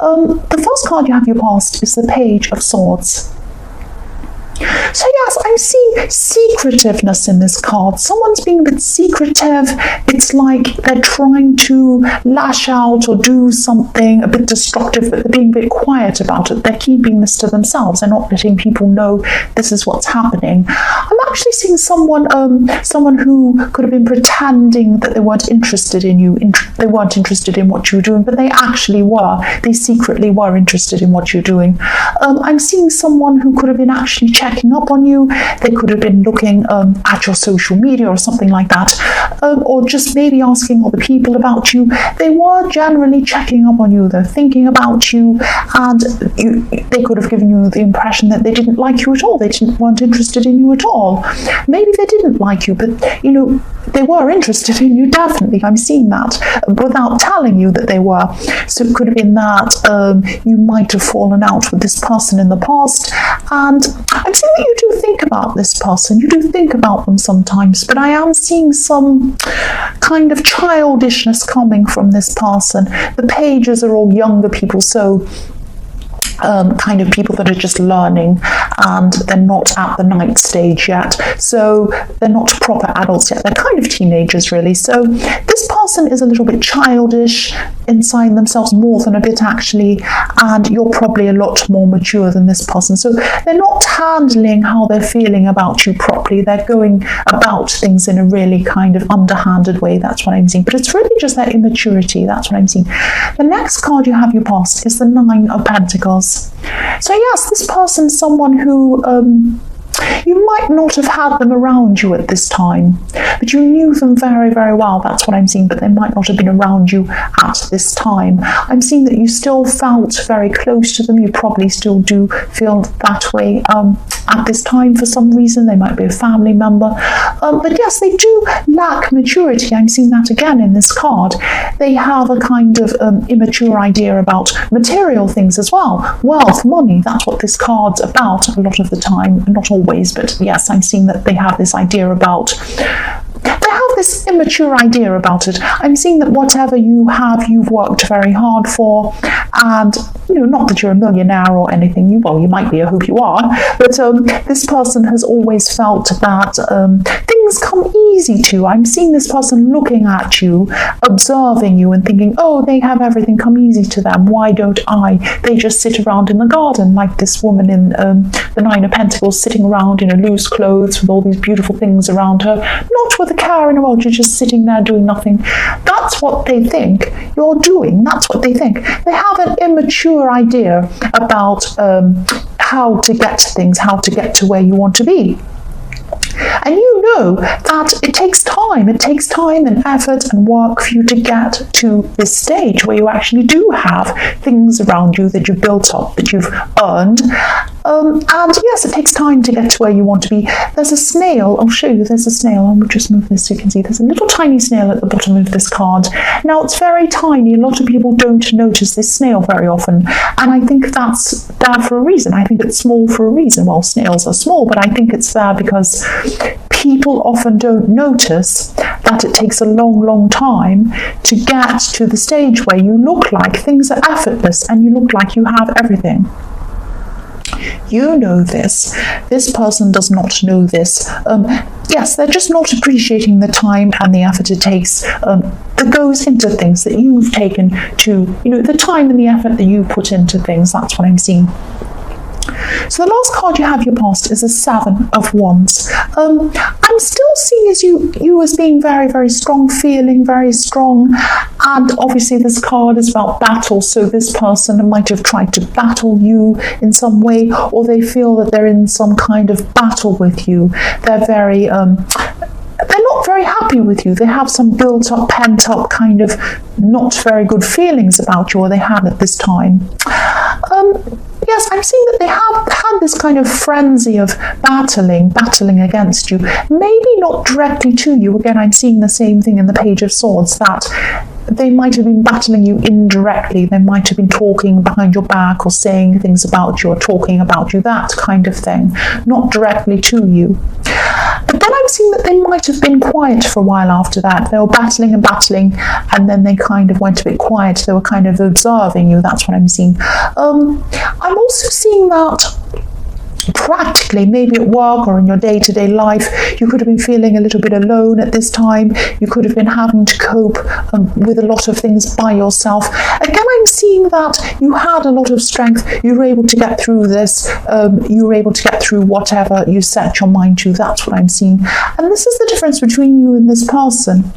The first card you have your past is the Page of Swords. So yes, I'm seeing secretiveness in this card. Someone's being a bit secretive. It's like they're trying to lash out or do something a bit destructive, but they're being a bit quiet about it. They're keeping this to themselves. They're not letting people know this is what's happening. I'm actually seeing someone who could have been pretending that they weren't interested in you. They weren't interested in what you were doing, but they actually were. They secretly were interested in what you're doing. I'm seeing someone who could have been actually checking up on you. They could have been looking at your social media or something like that, or just maybe asking other people about you. They were generally checking up on you. They're thinking about you, and they could have given you the impression that they didn't like you at all. They weren't interested in you at all. Maybe they didn't like you, but they were interested in you, definitely. I'm seeing that without telling you that they were. So it could have been that you might have fallen out with this person in the past, and I'm seeing that you do think about this person. You do think about them sometimes, but I am seeing some kind of childishness coming from this person. The pages are all younger people, so kind of people that are just learning, and they're not at the night stage yet, so they're not proper adults yet. They're kind of teenagers, really. So this person is a little bit childish inside themselves, more than a bit actually, and you're probably a lot more mature than this person. So they're not handling how they're feeling about you properly. They're going about things in a really kind of underhanded way. That's what I'm seeing. But it's really just their immaturity. That's what I'm seeing. The next card you have your past is the Nine of Pentacles. So yes, this person, someone who you might not have had them around you at this time, but you knew them very, very well. That's what I'm seeing, but they might not have been around you at this time. I'm seeing that you still felt very close to them. You probably still do feel that way at this time for some reason. They might be a family member. But yes, they do lack maturity. I'm seeing that again in this card. They have a kind of immature idea about material things as well. Wealth, money, that's what this card's about a lot of the time. Not always, but yes, I'm seeing that they have this idea about, they have this immature idea about it. I'm seeing that whatever you have, you've worked very hard for, and not that you're a millionaire or anything. You might be, I hope you are, but this person has always felt that things come easy to you. I'm seeing this person looking at you, observing you, and thinking, oh, they have everything come easy to them. Why don't I? They just sit around in the garden like this woman in the Nine of Pentacles, sitting around in loose clothes with all these beautiful things around her, not with a care in the world. You're just sitting there doing nothing. That's what they think you're doing. That's what they think. They have an immature idea about how to get to things, how to get to where you want to be. And you know that it takes time. It takes time and effort and work for you to get to this stage where you actually do have things around you that you've built up, that you've earned. And yes, it takes time to get to where you want to be. There's a snail. I'll show you. There's a snail. I'll just move this so you can see. There's a little tiny snail at the bottom of this card. Now, it's very tiny. A lot of people don't notice this snail very often. And I think that's there for a reason. I think it's small for a reason. Well, snails are small, but I think it's there because people often don't notice that it takes a long, long time to get to the stage where you look like things are effortless and you look like you have everything. You know this. This person does not know this. Yes, they're just not appreciating the time and the effort it takes that goes into things that you've taken to, the time and the effort that you put into things. That's what I'm seeing. So the last card you have your past is a Seven of Wands. I'm still seeing you as being very, very strong, feeling very strong. And obviously this card is about battle. So this person might have tried to battle you in some way, or they feel that they're in some kind of battle with you. They're very... they're not very happy with you. They have some built up, pent up kind of not very good feelings about you, or they had at this time. Yes, I'm seeing that they have had this kind of frenzy of battling against you. Maybe not directly to you. Again, I'm seeing the same thing in the Page of Swords, that they might have been battling you indirectly. They might have been talking behind your back or saying things about you or talking about you, that kind of thing. Not directly to you. But then I'm I'm seeing that they might have been quiet for a while after that. They were battling and battling, and then they kind of went a bit quiet. They were kind of observing you. That's what I'm seeing. I'm also seeing that practically, maybe at work or in your day-to-day life, you could have been feeling a little bit alone at this time. You could have been having to cope with a lot of things by yourself. Again, I'm seeing that you had a lot of strength. You were able to get through this. You were able to get through whatever you set your mind to. That's what I'm seeing. And this is the difference between you and this person.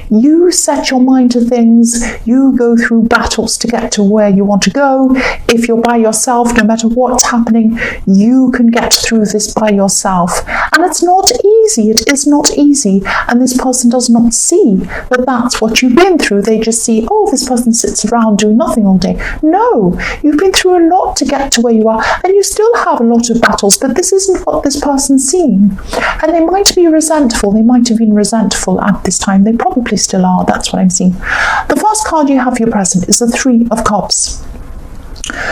You set your mind to things. You go through battles to get to where you want to go. If you're by yourself, no matter what's happening, you can get through this by yourself. And it's not easy. It is not easy. And this person does not see that that's what you've been through. They just see, oh, this person sits around doing nothing all day. No, you've been through a lot to get to where you are, and you still have a lot of battles, but this isn't what this person's seeing. And they might be resentful. They might have been resentful at this time. They probably still are. That's what I'm seeing. The first card you have for your present is the Three of Cups.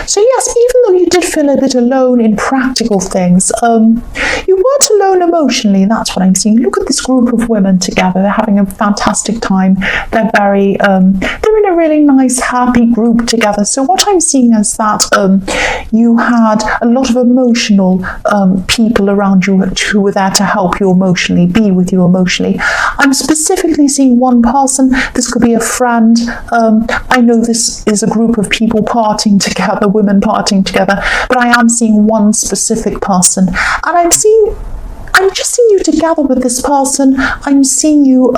So yes, even though you did feel a bit alone in practical things, you weren't alone emotionally. That's what I'm seeing. Look at this group of women together. They're having a fantastic time. They're very, they're in a really nice, happy group together. So what I'm seeing is that you had a lot of emotional people around you who were there to help you emotionally, be with you emotionally. I'm specifically seeing one person. This could be a friend. I know this is a group of people partying together, women partying together, but I am seeing one specific person, and I'm just seeing you together with this person. I'm seeing you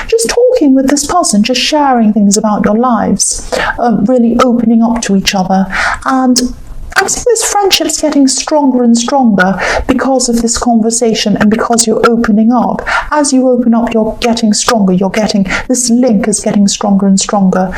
just talking with this person, just sharing things about your lives, really opening up to each other. And I'm seeing this friendship's getting stronger and stronger because of this conversation and because you're opening up. As you open up, you're getting stronger. You're getting, this link is getting stronger and stronger.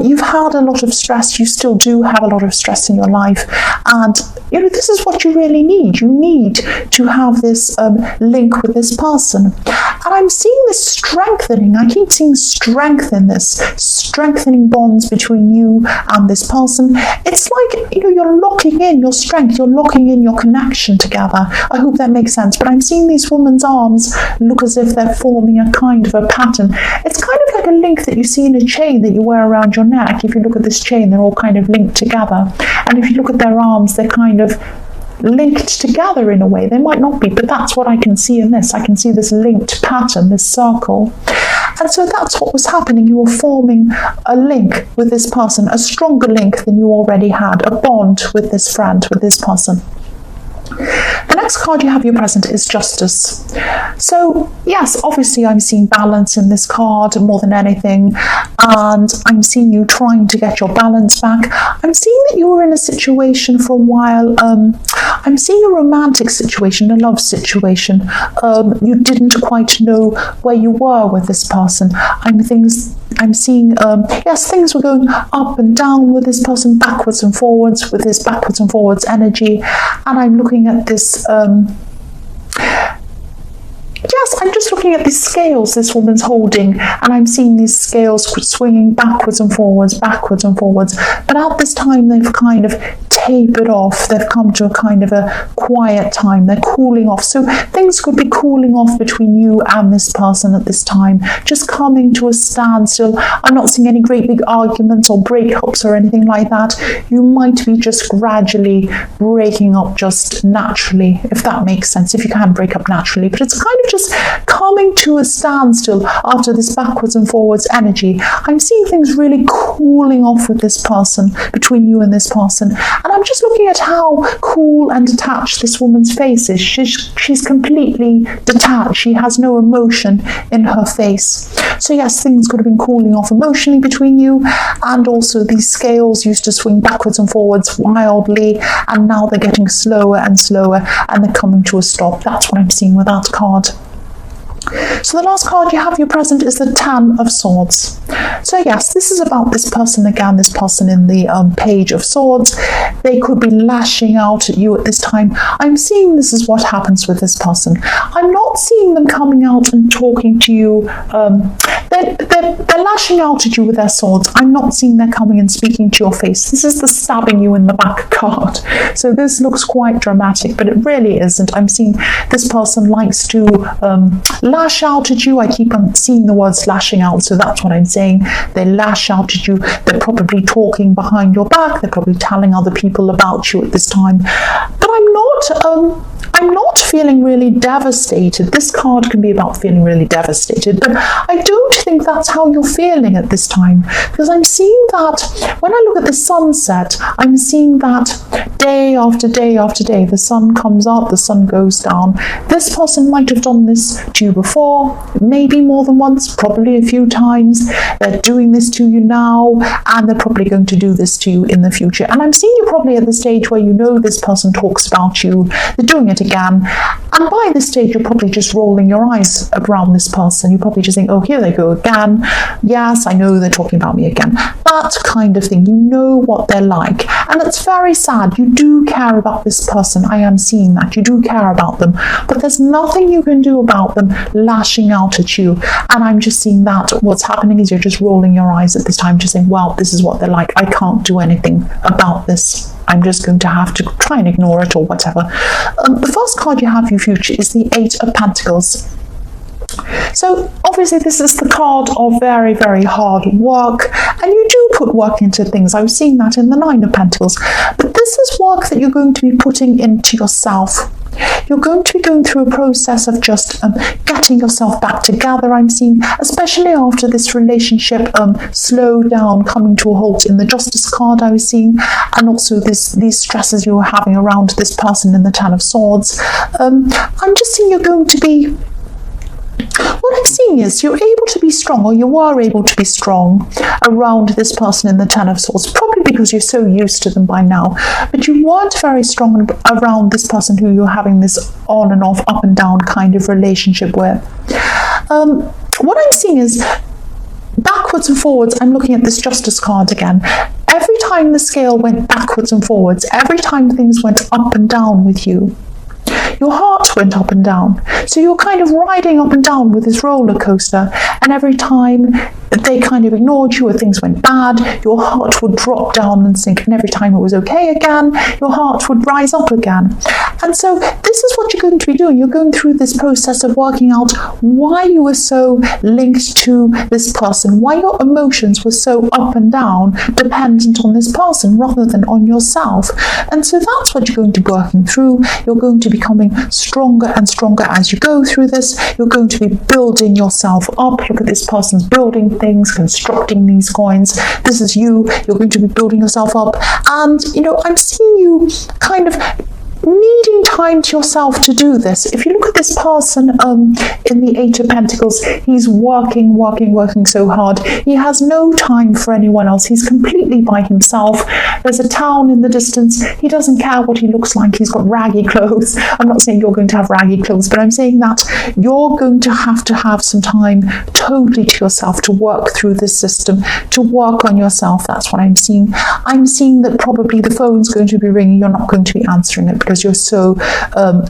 You've had a lot of stress. You still do have a lot of stress in your life. And, you know, this is what you really need. You need to have this link with this person. And I'm seeing this strengthening. I keep seeing strength in this, strengthening bonds between you and this person. It's like, you know, you're locking in your strength, you're locking in your connection together. I hope that makes sense. But I'm seeing these women's arms look as if they're forming a kind of a pattern. It's kind of like a link that you see in a chain that you wear around your neck. If you look at this chain, they're all kind of linked together. And if you look at their arms, they're kind of linked together in a way. They might not be, but that's what I can see in this. I can see this linked pattern, this circle. And so that's what was happening. You were forming a link with this person, a stronger link than you already had, a bond with this friend, with this person. The next card you have your present is Justice. So yes, obviously I'm seeing balance in this card more than anything, and I'm seeing you trying to get your balance back. I'm seeing that you were in a situation for a while. I'm seeing a romantic situation, a love situation. You didn't quite know where you were with this person. I'm seeing, yes, things were going up and down with this person, backwards and forwards, with this backwards and forwards energy. And I'm looking at this, yes, I'm just looking at these scales this woman's holding, and I'm seeing these scales swinging backwards and forwards. But at this time, they've kind of tapered off. They've come to a kind of a quiet time. They're cooling off. So things could be cooling off between you and this person at this time, just coming to a standstill. I'm not seeing any great big arguments or breakups or anything like that. You might be just gradually breaking up just naturally, if that makes sense, if you can break up naturally. But it's kind of just coming to a standstill after this backwards and forwards energy. I'm seeing things really cooling off with this person, between you and this person. And I'm just looking at how cool and detached this woman's face is. She's completely detached. She has no emotion in her face. So yes, things could have been cooling off emotionally between you, and also these scales used to swing backwards and forwards wildly, and now they're getting slower and slower, and they're coming to a stop. That's what I'm seeing with that card. So the last card you have your present is the Ten of Swords. So yes, this is about this person again, this person in the Page of Swords. They could be lashing out at you at this time. I'm seeing this is what happens with this person. I'm not seeing them coming out and talking to you. They're they're lashing out at you with their swords. I'm not seeing they're coming and speaking to your face. This is the stabbing you in the back card. So this looks quite dramatic, but it really isn't. I'm seeing this person likes to lash out at you. I keep on seeing the words lashing out, so that's what I'm saying. They lash out at you. They're probably talking behind your back. They're probably telling other people about you at this time. But I'm not feeling really devastated. This card can be about feeling really devastated, but I don't think that's how you're feeling at this time, because I'm seeing that when I look at the sunset, I'm seeing that day after day after day, the sun comes up, the sun goes down. This person might have done this to you before, maybe more than once, probably a few times. They're doing this to you now, and they're probably going to do this to you in the future. And I'm seeing you probably at the stage where you know this person talks about you, they're doing it again, and by this stage you're probably just rolling your eyes around this person. You're probably just think, oh, here they go again. Yes, I know they're talking about me again. That kind of thing. You know what they're like, and it's very sad. You do care about this person. I am seeing that. You do care about them, but there's nothing you can do about them lashing out at you. And I'm just seeing that what's happening is you're just rolling your eyes at this time, just saying, well, this is what they're like. I can't do anything about this. I'm just going to have to try and ignore it or whatever. The first card you have for your future is the Eight of Pentacles. So obviously this is the card of very, very hard work, and you do put work into things. I was seeing that in the Nine of Pentacles, but this is work that you're going to be putting into yourself. You're going to be going through a process of just getting yourself back together. I'm seeing, especially after this relationship slowed down, coming to a halt in the Justice card I was seeing, and also these stresses you were having around this person in the Ten of Swords. I'm just seeing you're going to be, what I'm seeing is you're able to be strong, or you were able to be strong around this person in the Ten of Swords, probably because you're so used to them by now, but you weren't very strong around this person who you're having this on and off, up and down kind of relationship with. What I'm seeing is backwards and forwards. I'm looking at this Justice card again. Every time the scale went backwards and forwards, every time things went up and down with you, your heart went up and down. So you're kind of riding up and down with this roller coaster, and every time they kind of ignored you or things went bad, your heart would drop down and sink, and every time it was okay again, your heart would rise up again. And so this is what you're going to be doing. You're going through this process of working out why you were so linked to this person, why your emotions were so up and down, dependent on this person rather than on yourself. And so that's what you're going to be working through. You're going to be becoming stronger and stronger as you go through this. You're going to be building yourself up. Look at this person's building things, constructing these coins. This is you. You're going to be building yourself up. And, you know, I'm seeing you kind of needing time to yourself to do this. If you look at this person in the Eight of Pentacles, he's working so hard. He has no time for anyone else. He's completely by himself. There's a town in the distance. He doesn't care what he looks like. He's got raggy clothes. I'm not saying you're going to have raggy clothes, but I'm saying that you're going to have some time totally to yourself to work through this system, to work on yourself. That's what I'm seeing. I'm seeing that probably the phone's going to be ringing. You're not going to be answering it because you're so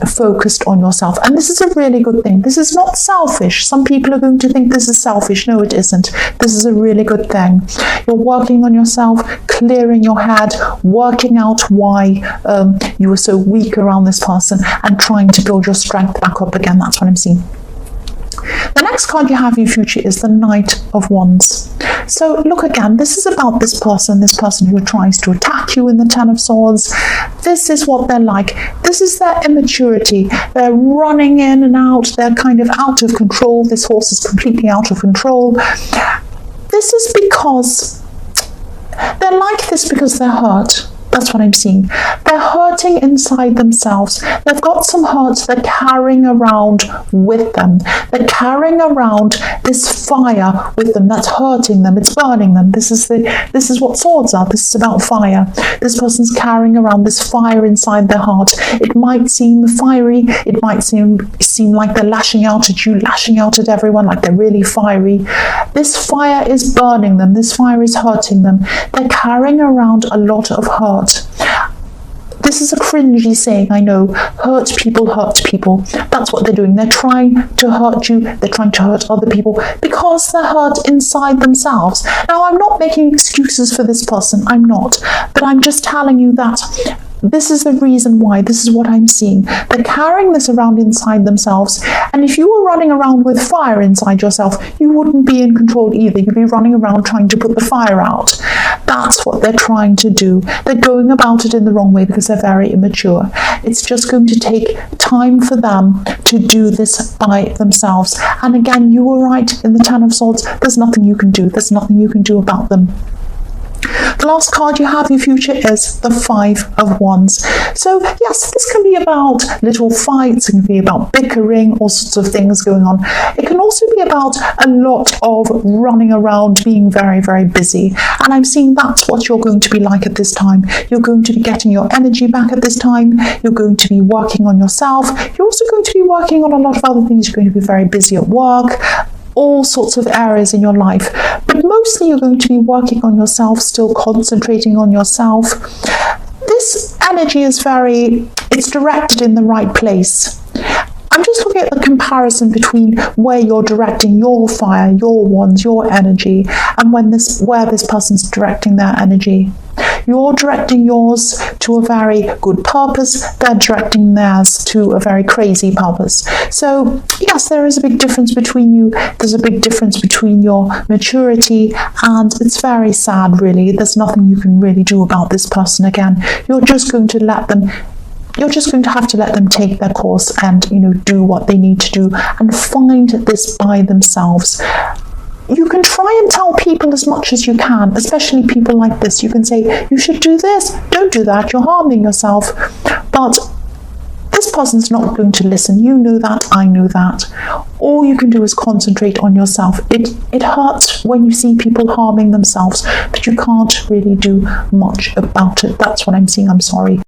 focused on yourself. And this is a really good thing. This is not selfish. Some people are going to think this is selfish. No, it isn't. This is a really good thing. You're working on yourself, clearing your head, working out why you were so weak around this person, and trying to build your strength back up again. That's what I'm seeing. The next card you have in your future is the Knight of Wands. So look again, this is about this person who tries to attack you in the Ten of Swords. This is what they're like. This is their immaturity. They're running in and out. They're kind of out of control. This horse is completely out of control. This is because they're like this because they're hurt. That's what I'm seeing. They're hurting inside themselves. They've got some hurts they're carrying around with them. They're carrying around this fire with them that's hurting them. It's burning them. This is what swords are. This is about fire. This person's carrying around this fire inside their heart. It might seem fiery. It might seem like they're lashing out at you, lashing out at everyone, like they're really fiery. This fire is burning them. This fire is hurting them. They're carrying around a lot of hurt. This is a cringy saying, I know. Hurt people. That's what they're doing. They're trying to hurt you. They're trying to hurt other people because they're hurt inside themselves. Now, I'm not making excuses for this person. I'm not. But I'm just telling you that this is the reason why. This is what I'm seeing. They're carrying this around inside themselves. And if you were running around with fire inside yourself, you wouldn't be in control either. You'd be running around trying to put the fire out. That's what they're trying to do. They're going about it in the wrong way because they're very immature. It's just going to take time for them to do this by themselves. And again, you were right in the Ten of Swords. There's nothing you can do. There's nothing you can do about them. The last card you have, your future, is the Five of Wands. So yes, this can be about little fights, it can be about bickering, all sorts of things going on. It can also be about a lot of running around, being very, very busy. And I'm seeing that's what you're going to be like at this time. You're going to be getting your energy back at this time. You're going to be working on yourself. You're also going to be working on a lot of other things. You're going to be very busy at work, all sorts of areas in your life, but mostly you're going to be working on yourself, still concentrating on yourself. This energy is it's directed in the right place. I'm just looking at the comparison between where you're directing your fire, your wands, your energy, and where this person's directing their energy. You're directing yours to a very good purpose. They're directing theirs to a very crazy purpose. So yes, there is a big difference between you. There's a big difference between your maturity, and it's very sad, really. There's nothing you can really do about this person. Again, you're just going to have to let them take their course and, do what they need to do and find this by themselves. You can try and tell people as much as you can, especially people like this. You can say, you should do this, don't do that, you're harming yourself. But this person's not going to listen. You know that, I know that. All you can do is concentrate on yourself. It hurts when you see people harming themselves, but you can't really do much about it. That's what I'm seeing. I'm sorry.